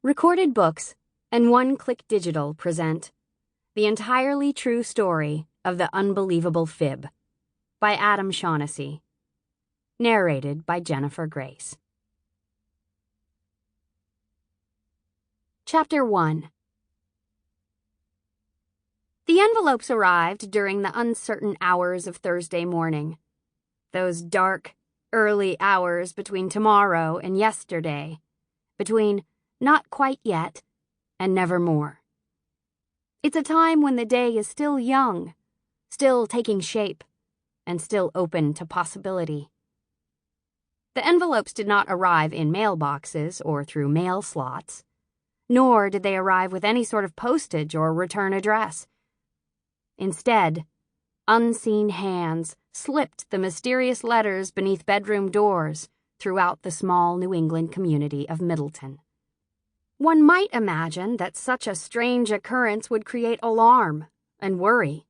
Recorded Books and One Click Digital present The Entirely True Story of the Unbelievable FIB by Adam Shaughnessy. Narrated by Jennifer Grace. Chapter 1. The envelopes arrived during the uncertain hours of Thursday morning. Those dark, early hours between tomorrow and yesterday. Between not quite yet and nevermore. It's a time when the day is still young, still taking shape, and still open to possibility. The envelopes did not arrive in mailboxes or through mail slots, nor did they arrive with any sort of postage or return address. Instead, unseen hands slipped the mysterious letters beneath bedroom doors throughout the small New England community of Middleton. One might imagine that such a strange occurrence would create alarm and worry.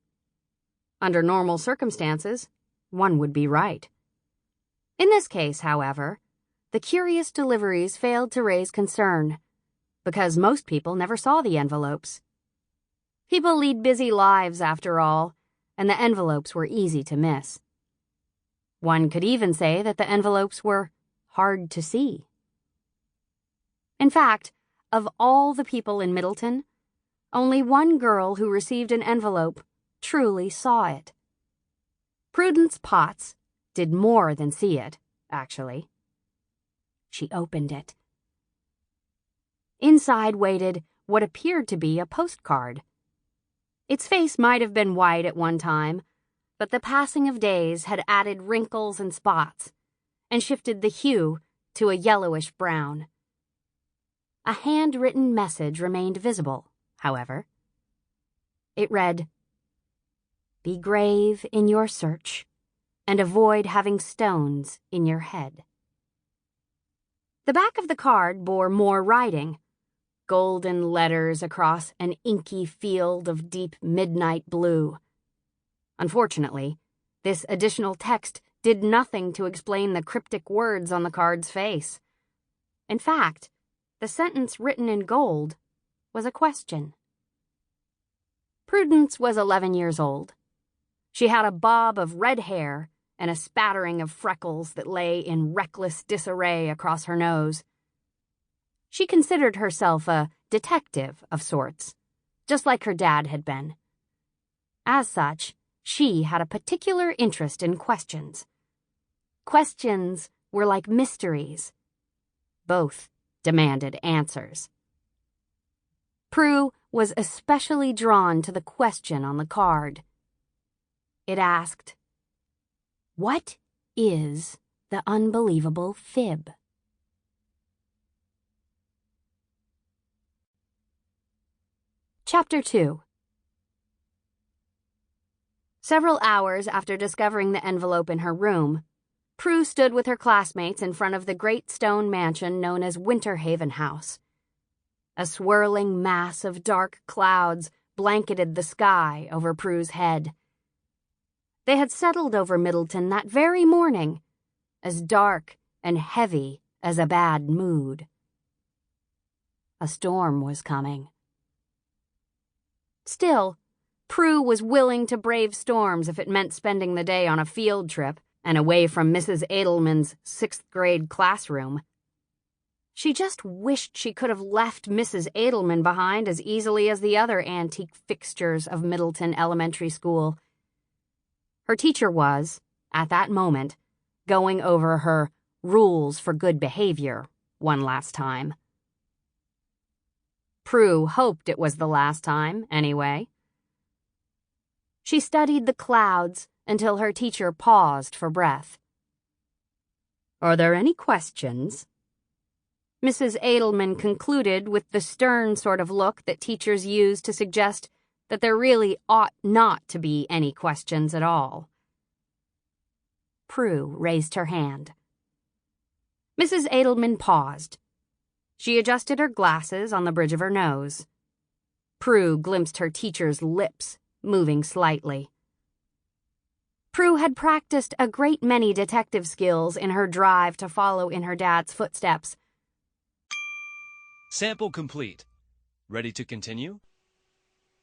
Under normal circumstances, one would be right. In this case, however, the curious deliveries failed to raise concern, because most people never saw the envelopes. People lead busy lives, after all, and the envelopes were easy to miss. One could even say that the envelopes were hard to see. In fact, of all the people in Middleton, only one girl who received an envelope truly saw it. Prudence Potts did more than see it, actually. She opened it. Inside waited what appeared to be a postcard. Its face might have been white at one time, but the passing of days had added wrinkles and spots, and shifted the hue to a yellowish brown. A handwritten message remained visible, however. It read, "Be grave in your search, and avoid having stones in your head." The back of the card bore more writing, golden letters across an inky field of deep midnight blue. Unfortunately, this additional text did nothing to explain the cryptic words on the card's face. In fact, the sentence written in gold was a question. Prudence was 11 years old. She had a bob of red hair and a spattering of freckles that lay in reckless disarray across her nose. She considered herself a detective of sorts, just like her dad had been. As such, she had a particular interest in questions. Questions were like mysteries. Both demanded answers. Pru was especially drawn to the question on the card. It asked, "What is the unbelievable FIB?" Chapter 2. Several hours after discovering the envelope in her room, Pru stood with her classmates in front of the great stone mansion known as Winterhaven House. A swirling mass of dark clouds blanketed the sky over Pru's head. They had settled over Middleton that very morning, as dark and heavy as a bad mood. A storm was coming. Still, Pru was willing to brave storms if it meant spending the day on a field trip and away from Mrs. Edelman's 6th grade classroom. She just wished she could have left Mrs. Edelman behind as easily as the other antique fixtures of Middleton Elementary School. Her teacher was, at that moment, going over her rules for good behavior one last time. Pru hoped it was the last time, anyway. She studied the clouds until her teacher paused for breath. "Are there any questions?" Mrs. Edelman concluded with the stern sort of look that teachers use to suggest that there really ought not to be any questions at all. Pru raised her hand. Mrs. Edelman paused. She adjusted her glasses on the bridge of her nose. Pru glimpsed her teacher's lips moving slightly. Pru had practiced a great many detective skills in her drive to follow in her dad's footsteps. Sample complete. Ready to continue?